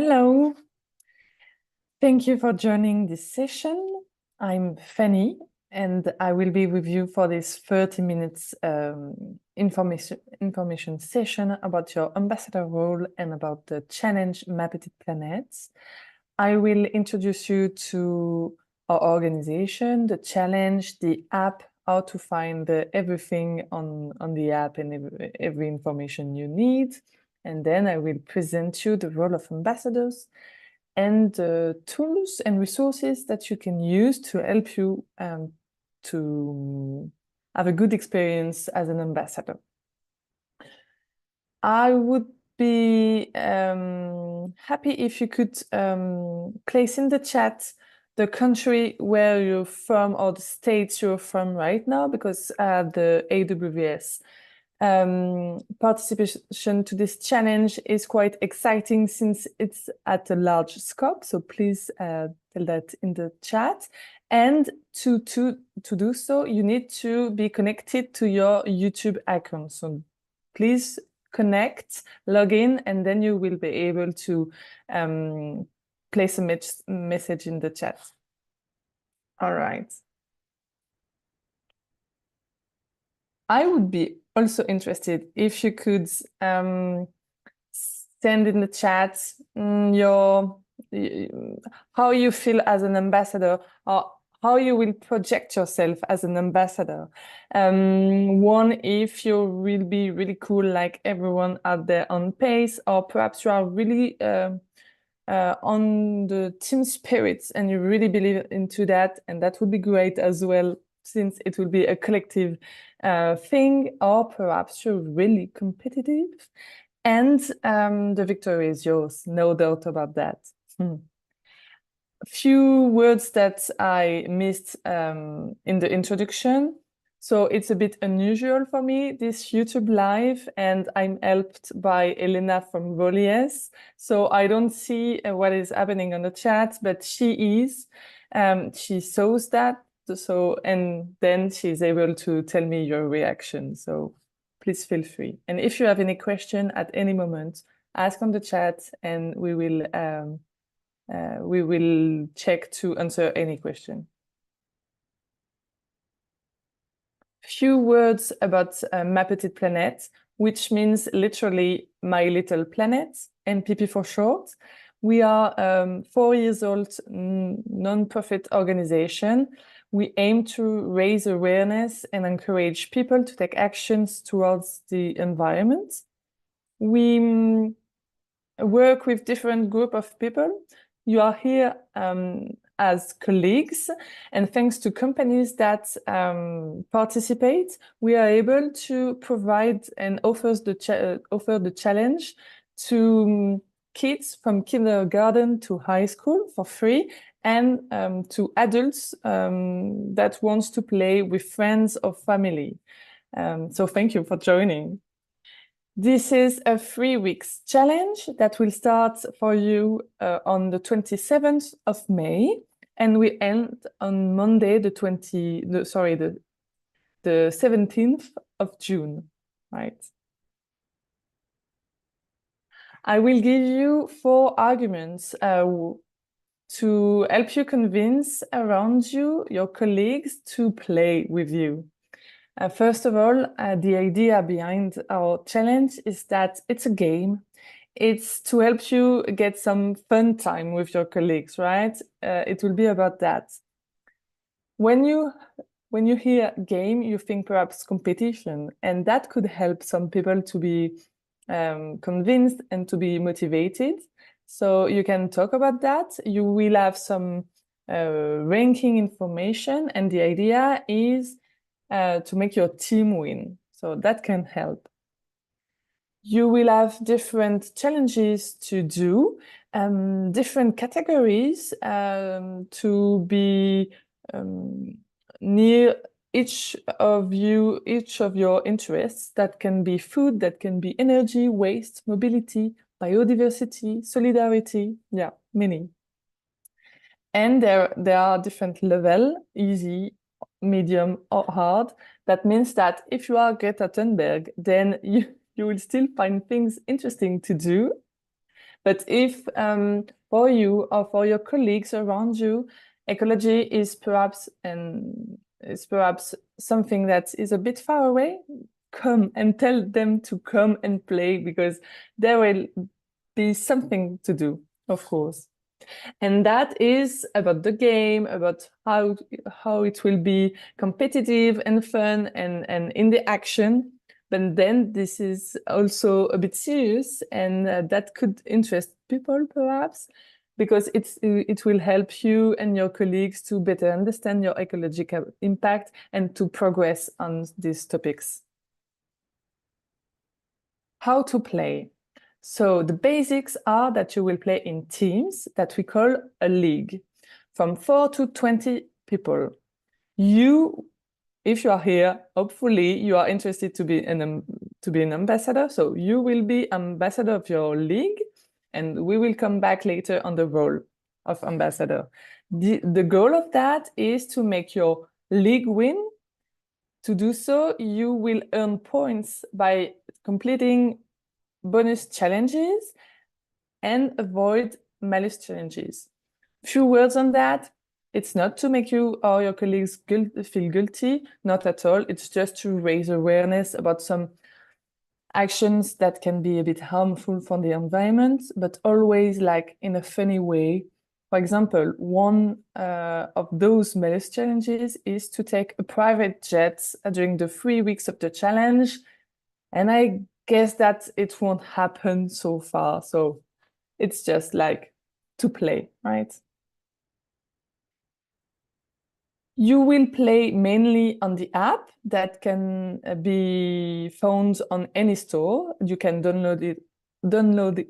Hello. Thank you for joining this session. I'm Fanny, and I will be with you for this 30 minutes information session about your ambassador role and about the challenge Petite Planete. I will introduce you to our organization, the challenge, the app, how to find everything on the app and every information you need. And then I will present you the role of ambassadors and tools and resources that you can use to help you to have a good experience as an ambassador. I would be happy if you could place in the chat the country where you're from or the states you're from right now, because the AWS participation to this challenge is quite exciting since it's at a large scope. So please tell that in the chat. And to do so, you need to be connected to your YouTube account. So please connect, log in, and then you will be able to place a message in the chat. All right. I would be also interested if you could send in the chat how you feel as an ambassador, or how you will project yourself as an ambassador. One, if you will be really cool like everyone out there on pace, or perhaps you are really on the team spirits and you really believe into that, and that would be great as well, since it will be a collective thing. Or perhaps you're really competitive and the victory is yours, no doubt about that. A few words that I missed in the introduction. So it's a bit unusual for me, this YouTube live, and I'm helped by Elena from Volies. So I don't see what is happening on the chat, but she is. She shows that. So, and then she's able to tell me your reaction. So please feel free. And if you have any question at any moment, ask on the chat and we will check to answer any question. Few words about Ma Petite Planète, which means literally my little planet, MPP for short. We are 4 years old non-profit organization. We aim to raise awareness and encourage people to take actions towards the environment. We work with different group of people. You are here as colleagues, and thanks to companies that participate, we are able to provide and offer the challenge to kids from kindergarten to high school for free, and to adults that wants to play with friends or family. So thank you for joining. This is a 3 weeks challenge that will start for you on the 27th of May, and we end on Monday, the 17th of June, right? I will give you 4 arguments to help you convince around you, your colleagues, to play with you. First of all, the idea behind our challenge is that it's a game. It's to help you get some fun time with your colleagues, right? It will be about that. When you hear game, you think perhaps competition, and that could help some people to be convinced and to be motivated. So you can talk about that. You will have some ranking information, and the idea is to make your team win. So that can help. You will have different challenges to do, different categories to be near each of your interests. That can be food, that can be energy, waste, mobility, biodiversity, solidarity, yeah, many. And there are different level, easy, medium, or hard. That means that if you are Greta Thunberg, then you will still find things interesting to do. But if for you or for your colleagues around you, ecology is perhaps something that is a bit far away, come and tell them to come and play, because there will be something to do, of course. And that is about the game, about how it will be competitive and fun and in the action. But then this is also a bit serious, and that could interest people perhaps, because it will help you and your colleagues to better understand your ecological impact and to progress on these topics. How to play. So the basics are that you will play in teams that we call a league, from 4 to 20 people. If you are here, hopefully you are interested to be an ambassador. So you will be ambassador of your league, and we will come back later on the role of ambassador. The goal of that is to make your league win. To do so, you will earn points by completing bonus challenges and avoid malicious challenges. Few words on that. It's not to make you or your colleagues feel guilty, not at all. It's just to raise awareness about some actions that can be a bit harmful for the environment, but always like in a funny way. For example, one of those malicious challenges is to take a private jet during the 3 weeks of the challenge. And I guess that it won't happen so far. So it's just like to play, right? You will play mainly on the app that can be found on any store. You can download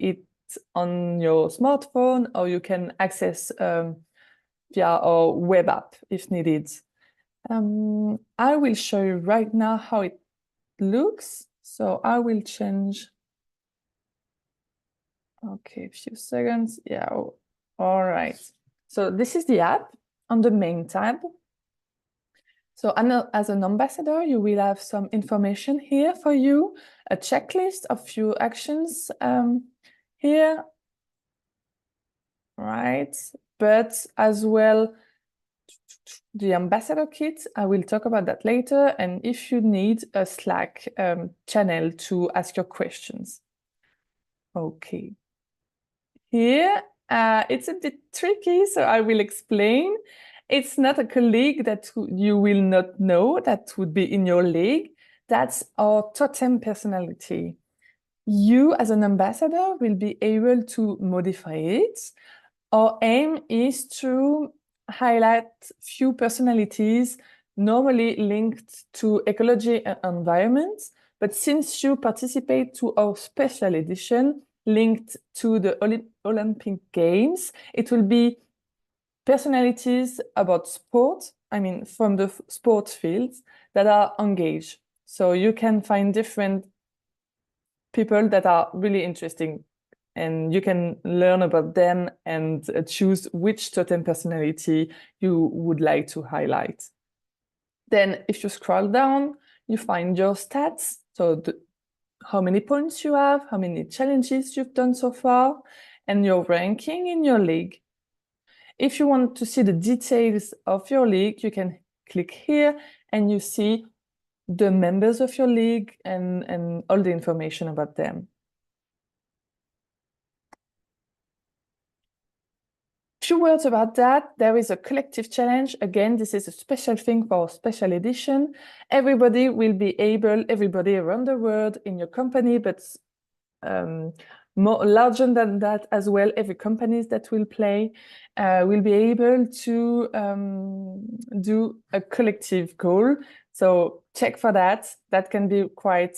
it on your smartphone, or you can access via our web app if needed. I will show you right now how it looks. So I will change. Okay, a few seconds. Yeah, all right. So this is the app on the main tab. So as an ambassador, you will have some information here for you, a checklist of few actions here, right? But as well, the ambassador kit, I will talk about that later. And if you need a Slack channel to ask your questions. Okay. Here, it's a bit tricky, so I will explain. It's not a colleague that you will not know that would be in your league. That's our totem personality. You, as an ambassador, will be able to modify it. Our aim is to highlight few personalities normally linked to ecology and environment. But since you participate to our special edition linked to the Olympic Games, it will be personalities about sport, I mean, from the sports fields that are engaged. So you can find different people that are really interesting, and you can learn about them and choose which totem personality you would like to highlight. Then if you scroll down, you find your stats. So how many points you have, how many challenges you've done so far, and your ranking in your league. If you want to see the details of your league, you can click here and you see the members of your league and all the information about them. Few words about that. There is a collective challenge. Again, this is a special thing for special edition. Everybody around the world in your company, but more larger than that as well, every companies that will play will be able to do a collective goal. So check for that. That can be quite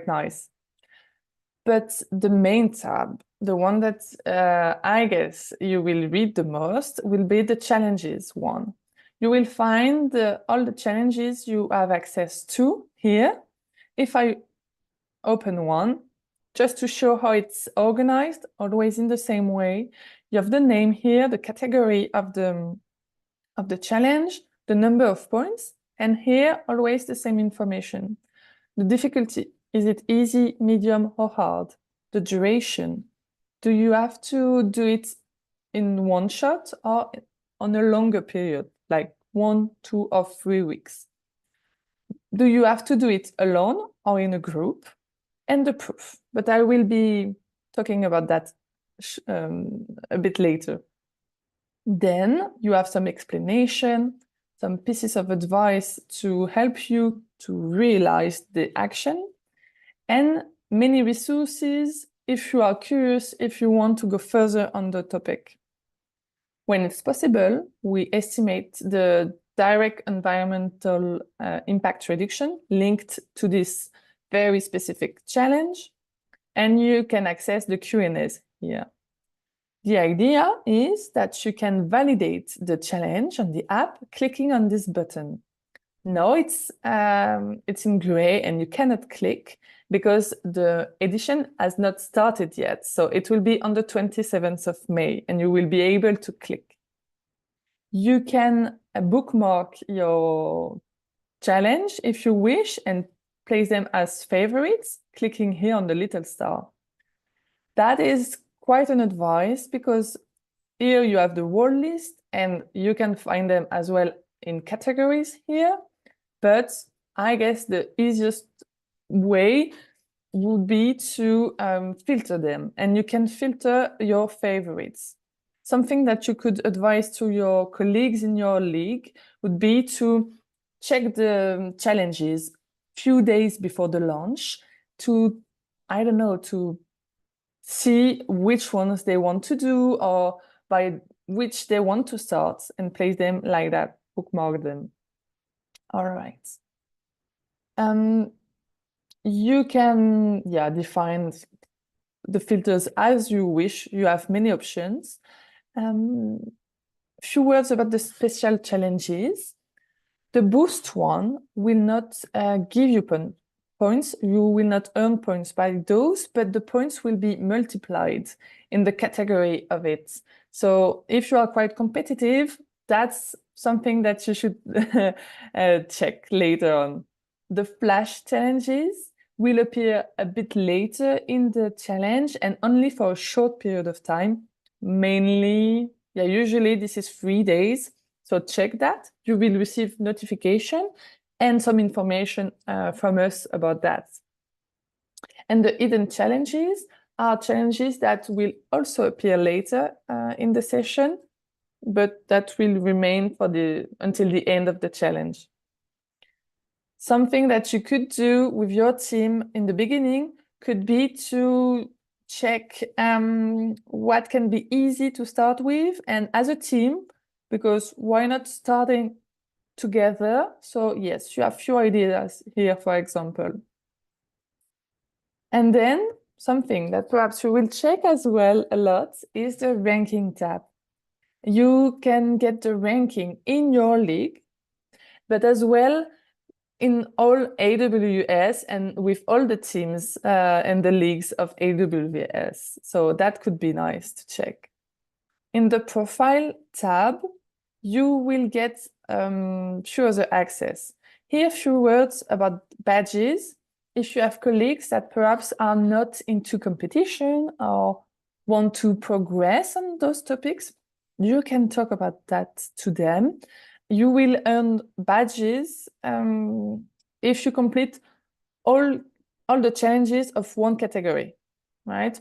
nice. But the main tab, the one that I guess you will read the most, will be the challenges one. You will find all the challenges you have access to here. If I open one, just to show how it's organized, always in the same way. You have the name here, the category of the challenge, the number of points, and here always the same information. The difficulty, is it easy, medium, or hard? The duration, Do you have to do it in one shot or on a longer period, like 1, 2, or 3 weeks? Do you have to do it alone or in a group? And the proof. But I will be talking about that a bit later. Then you have some explanation, some pieces of advice to help you to realize the action, and many resources if you are curious, if you want to go further on the topic. When it's possible, we estimate the direct environmental impact reduction linked to this very specific challenge, and you can access the Q&As here. The idea is that you can validate the challenge on the app clicking on this button. Now it's in gray and you cannot click because the edition has not started yet. So it will be on the 27th of May and you will be able to click. You can bookmark your challenge if you wish and place them as favorites, clicking here on the little star. That is quite an advice because here you have the whole list and you can find them as well in categories here. But I guess the easiest way would be to filter them, and you can filter your favorites. Something that you could advise to your colleagues in your league would be to check the challenges few days before the launch to, I don't know, to see which ones they want to do or by which they want to start and place them like that, bookmark them. All right. You can, define the filters as you wish. You have many options. Few words about the special challenges. The boost one will not give you points. You will not earn points by those, but the points will be multiplied in the category of it. So if you are quite competitive, that's something that you should check later on. The flash challenges will appear a bit later in the challenge and only for a short period of time. Mainly, usually this is 3 days. So check that. You will receive notification and some information from us about that. And the hidden challenges are challenges that will also appear later in the session, but that will remain until the end of the challenge. Something that you could do with your team in the beginning could be to check what can be easy to start with and as a team, because why not starting together? So yes, you have few ideas here, for example. And then something that perhaps you will check as well a lot is the ranking tab. You can get the ranking in your league, but as well in all AWS and with all the teams and the leagues of AWS. So that could be nice to check. In the profile tab, you will get few other access. Here, a few words about badges. If you have colleagues that perhaps are not into competition or want to progress on those topics, you can talk about that to them. You will earn badges if you complete all the challenges of one category, right?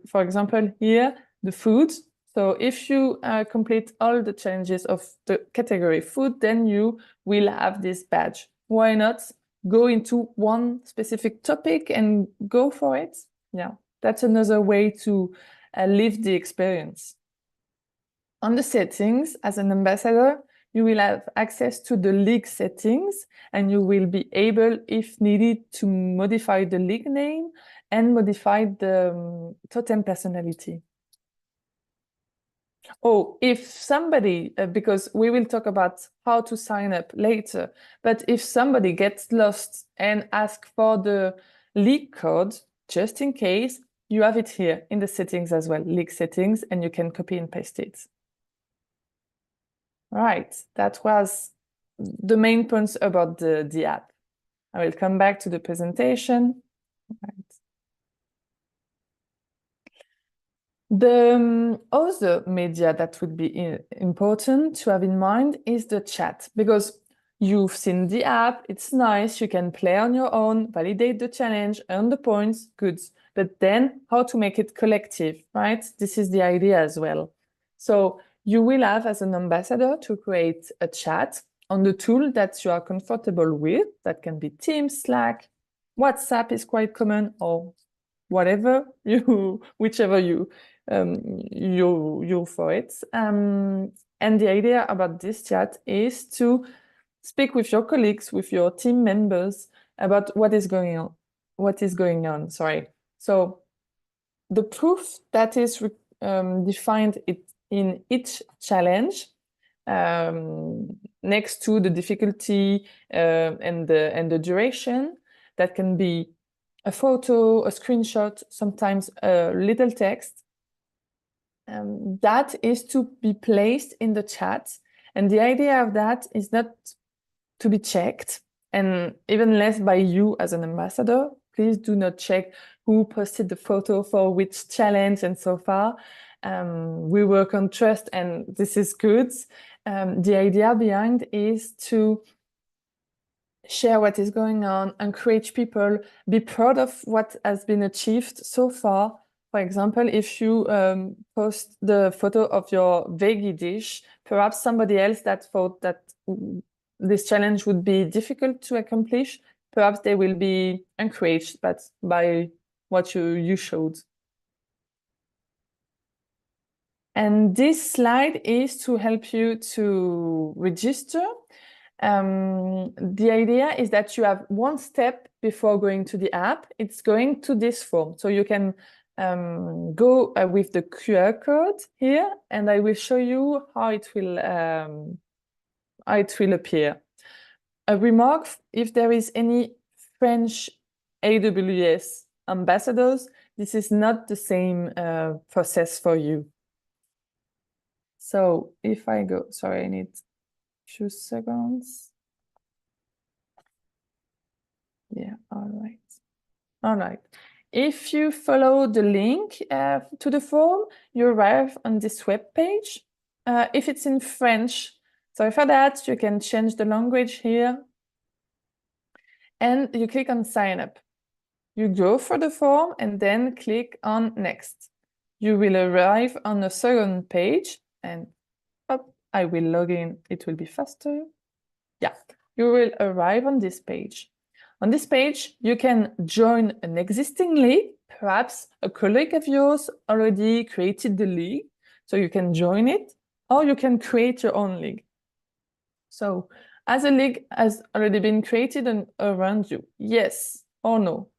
For example, here, the food. So if you complete all the challenges of the category food, then you will have this badge. Why not go into one specific topic and go for it? Yeah, that's another way to live the experience. On the settings, as an ambassador, you will have access to the league settings and you will be able, if needed, to modify the league name and modify the totem personality. Oh, if somebody, because we will talk about how to sign up later, but if somebody gets lost and asks for the league code, just in case, you have it here in the settings as well, league settings, and you can copy and paste it. Right, that was the main points about the app. I will come back to the presentation. Right. The other media that would be important to have in mind is the chat, because you've seen the app, it's nice, you can play on your own, validate the challenge, earn the points, good. But then how to make it collective, right? This is the idea as well. So you will have, as an ambassador, to create a chat on the tool that you are comfortable with. That can be Teams, Slack, WhatsApp is quite common, or whatever whichever you for it. And the idea about this chat is to speak with your colleagues, with your team members about what is going on. Sorry. So the proof that is defined in each challenge, next to the difficulty and the duration, that can be a photo, a screenshot, sometimes a little text. That is to be placed in the chat. And the idea of that is not to be checked, and even less by you as an ambassador. Please do not check who posted the photo for which challenge and so far. We work on trust, and this is good. The idea behind is to share what is going on, encourage people, be proud of what has been achieved so far. For example, if you post the photo of your veggie dish, perhaps somebody else that thought that this challenge would be difficult to accomplish, perhaps they will be encouraged by what you showed. And this slide is to help you to register. The idea is that you have one step before going to the app. It's going to this form. So you can go with the QR code here, and I will show you how it will appear. A remark, if there is any French AWS ambassadors, this is not the same process for you. So if I go, sorry, I need 2 seconds. Yeah, all right. All right. If you follow the link to the form, you arrive on this web page. If it's in French, sorry for that, you can change the language here. And you click on sign up. You go for the form and then click on next. You will arrive on a second page, and I will log in, it will be faster. Yeah, you will arrive on this page. On this page, you can join an existing league. Perhaps a colleague of yours already created the league, so you can join it, or you can create your own league. So, as a league has already been created around you, yes or no?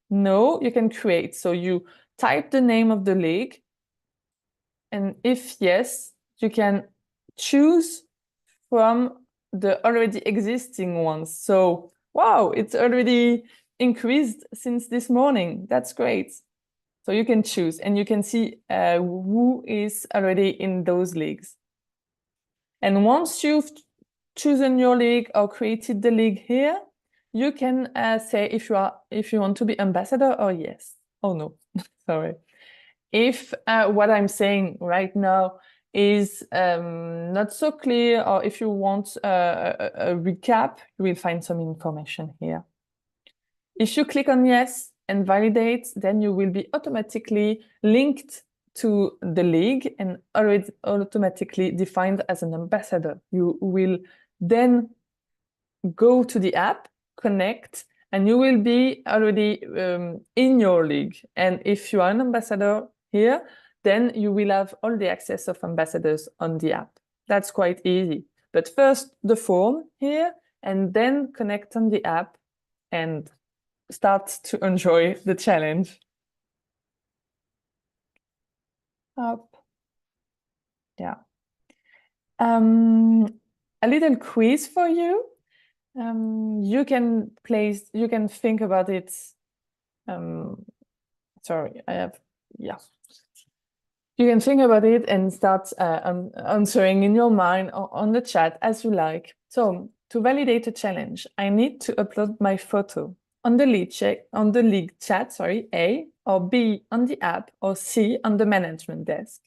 No, you can create. So you type the name of the league, and if yes, you can choose from the already existing ones. So, wow, it's already increased since this morning. That's great. So you can choose, and you can see who is already in those leagues. And once you've chosen your league or created the league here, you can say if you want to be ambassador or yes or no. Sorry. If what I'm saying right now is not so clear, or if you want a recap, you will find some information here. If you click on yes and validate, then you will be automatically linked to the league and already automatically defined as an ambassador. You will then go to the app, connect, and you will be already in your league. And if you are an ambassador here, then you will have all the access of ambassadors on the app. That's quite easy. But first, the form here, and then connect on the app and start to enjoy the challenge. Up. Yeah. A little quiz for you. You can think about it. Sorry, yeah. You can think about it and start answering in your mind or on the chat as you like. So to validate a challenge, I need to upload my photo on the league chat, A, or B, on the app, or C, on the management desk?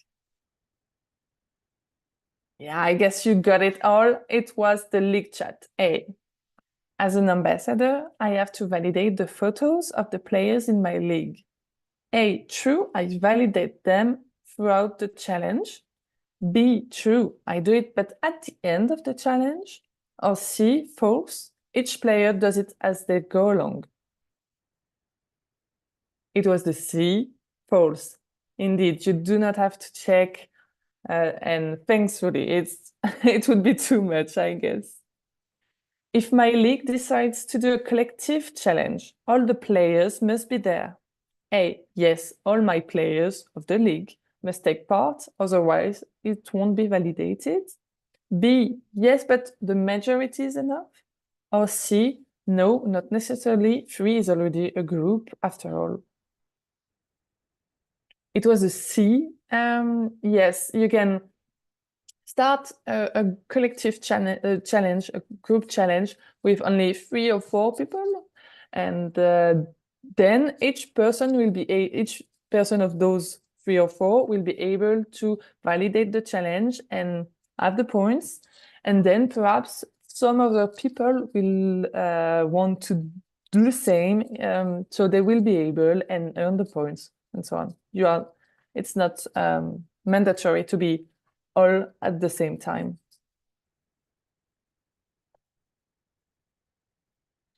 Yeah, I guess you got it all. It was the league chat, A. As an ambassador, I have to validate the photos of the players in my league. A, true, I validate them throughout the challenge. B, true, I do it, but at the end of the challenge. Or C, false, each player does it as they go along. It was the C, false. Indeed, you do not have to check, and thankfully, it would be too much, I guess. If my league decides to do a collective challenge, all the players must be there. A, yes, all my players of the league must take part, otherwise it won't be validated. B, yes, but the majority is enough. Or C, no, not necessarily. 3 is already a group after all. It was a C. Yes, you can start a collective challenge, a group challenge with only 3 or 4 people, and then each person of those 3 or 4 will be able to validate the challenge and have the points, and then perhaps some other people will want to do the same, so they will be able and earn the points and so on. It's not mandatory to be all at the same time.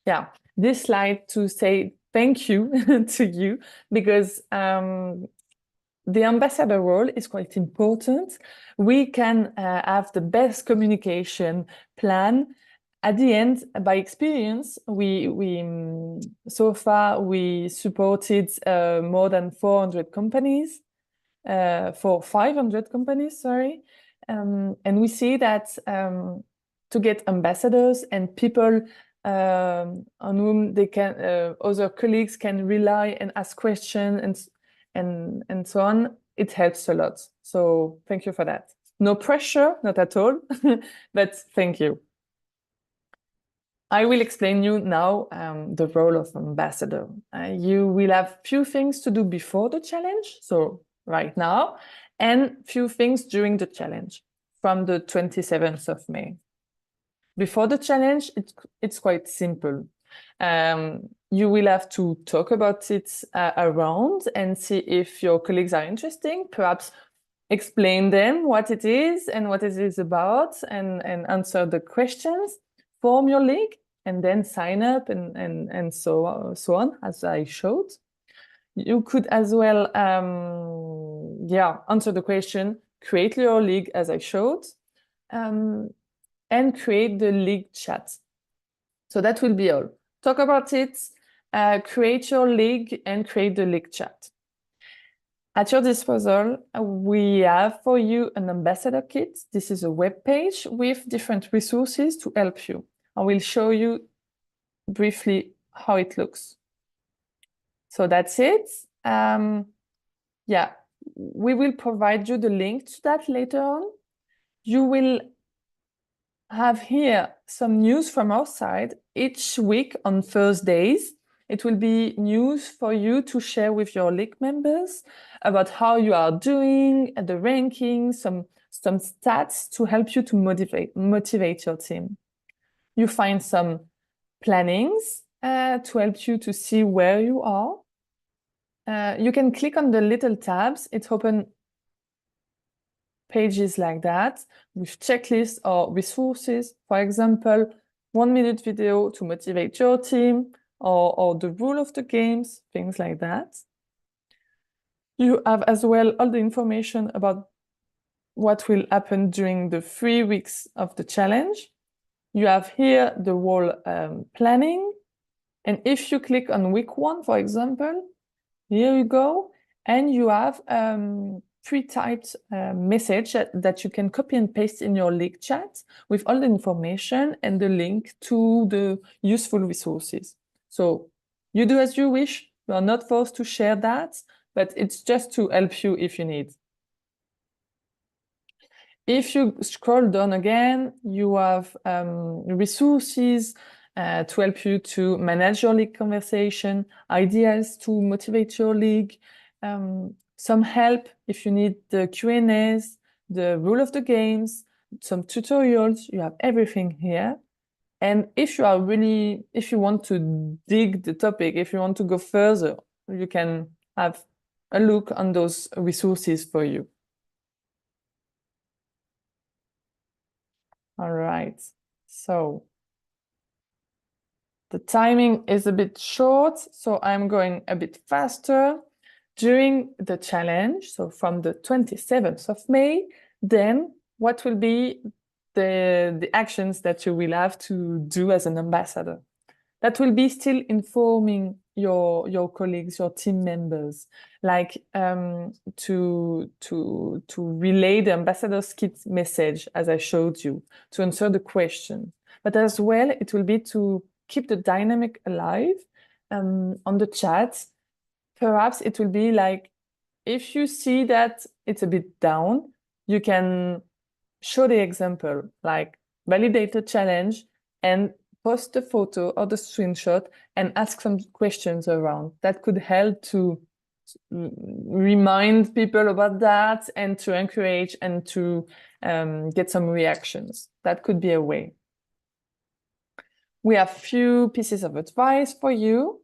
Yeah, this slide to say thank you to you, because the ambassador role is quite important. We can have the best communication plan. At the end, by experience, so far we supported more than 400 companies, for 500 companies, sorry. And we see that to get ambassadors and people on whom they can, other colleagues can rely and ask questions and so on, it helps a lot. So thank you for that. No pressure, not at all, but thank you. I will explain you now the role of ambassador. You will have few things to do before the challenge, so right now, and few things during the challenge from the 27th of May. Before the challenge, it's quite simple. You will have to talk about it around and see if your colleagues are interesting, perhaps explain them what it is and what it is about, and answer the questions, form your league, and then sign up and so on, as I showed. You could as well, answer the question, create your league as I showed, and create the league chat. So that will be all. Talk about it, create your league, and create the league chat. At your disposal, we have for you an ambassador kit. This is a web page with different resources to help you. I will show you briefly how it looks. So that's it. We will provide you the link to that later on. You will have here some news from our side each week on Thursdays. It will be news for you to share with your league members about how you are doing, the rankings, some stats to help you to motivate your team. You find some plannings to help you to see where you are. You can click on the little tabs. It's open pages like that with checklists or resources. For example, 1-minute video to motivate your team, or the rule of the games, things like that. You have as well all the information about what will happen during the 3 weeks of the challenge. You have here the whole planning. And if you click on week 1, for example, here you go, and you have pre-typed message that you can copy and paste in your league chat with all the information and the link to the useful resources. So you do as you wish. You are not forced to share that, but it's just to help you if you need. If you scroll down again, you have resources to help you to manage your league conversation, ideas to motivate your league, some help if you need the Q&As, the rule of the games, some tutorials. You have everything here. And if you want to dig the topic, if you want to go further, you can have a look on those resources for you. All right. So the timing is a bit short, so I'm going a bit faster. During the challenge, so from the 27th of May, then what will be the actions that you will have to do as an ambassador? That will be still informing your colleagues, your team members, like to relay the ambassador's kit message, as I showed you, to answer the question. But as well, it will be to keep the dynamic alive on the chat. Perhaps it will be like, if you see that it's a bit down, you can show the example, like validate the challenge and post the photo or the screenshot and ask some questions around. That could help to remind people about that and to encourage and to get some reactions. That could be a way. We have few pieces of advice for you.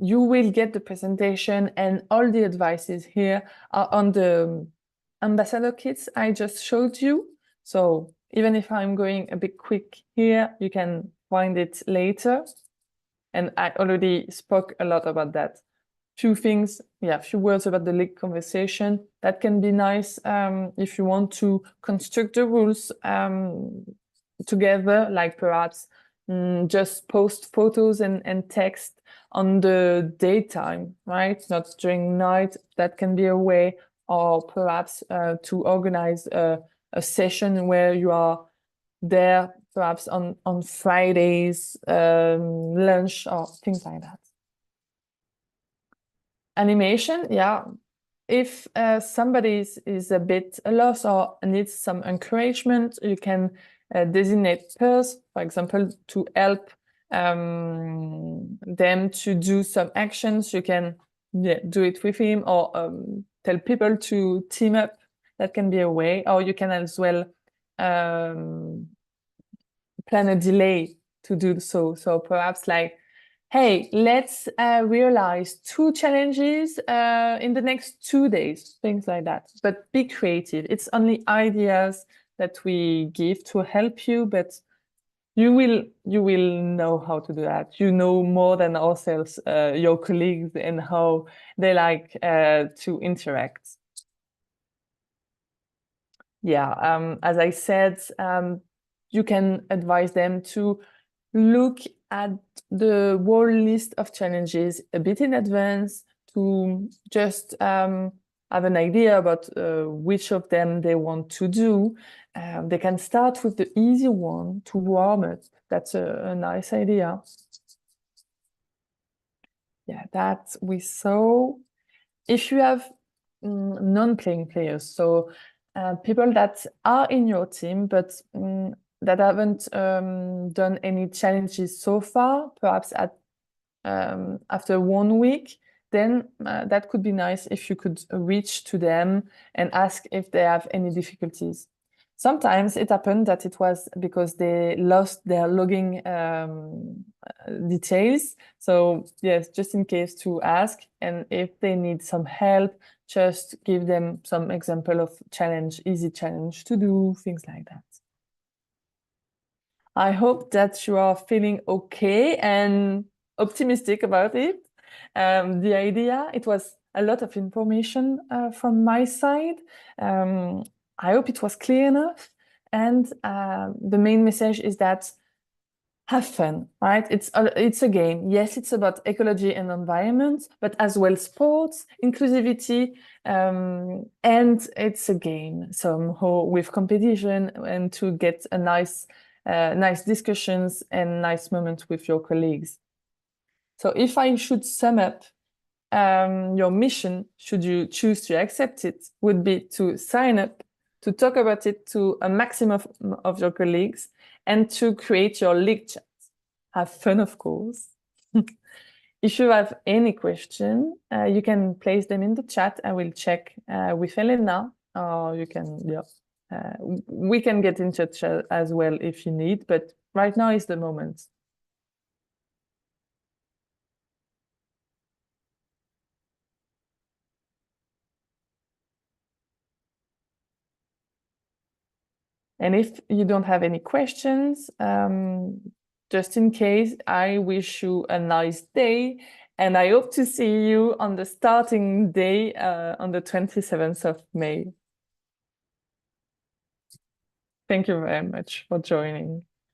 You will get the presentation and all the advices here are on the ambassador kits I just showed you. So even if I'm going a bit quick here, you can find it later. And I already spoke a lot about that. Few things, yeah, few words about the league conversation. That can be nice if you want to construct the rules together, like perhaps just post photos and text on the daytime, right? Not during night. That can be a way, or perhaps to organize a session where you are there, perhaps on Fridays, lunch or things like that. Animation, yeah. If somebody is a bit lost or needs some encouragement, you can designate pairs, for example, to help them to do some actions. You can do it with him, or tell people to team up. That can be a way. Or you can as well plan a delay to do so. So perhaps like, hey, let's realize 2 challenges in the next 2 days, things like that. But be creative. It's only ideas that we give to help you, but you will know how to do that. You know more than ourselves, your colleagues, and how they like to interact. Yeah, as I said, you can advise them to look at the whole list of challenges a bit in advance to just have an idea about which of them they want to do. They can start with the easy one to warm it. That's a nice idea. Yeah, that we saw. If you have non-playing players, so people that are in your team, but that haven't done any challenges so far, perhaps after 1 week, then that could be nice if you could reach to them and ask if they have any difficulties. Sometimes it happened that it was because they lost their logging details. So yes, just in case to ask, and if they need some help, just give them some example of challenge, easy challenge to do, things like that. I hope that you are feeling okay and optimistic about it. The idea, it was a lot of information from my side. I hope it was clear enough. And the main message is that have fun, right? It's a game. Yes, it's about ecology and environment, but as well sports, inclusivity, and it's a game somehow with competition and to get a nice discussions and nice moments with your colleagues. So if I should sum up, your mission, should you choose to accept it, would be to sign up, to talk about it to a maximum of your colleagues, and to create your league chat. have fun, of course. If you have any question, you can place them in the chat. I will check with Elena, or you can, we can get in touch as well if you need, but right now is the moment. And if you don't have any questions, just in case, I wish you a nice day, and I hope to see you on the starting day on the 27th of May. Thank you very much for joining.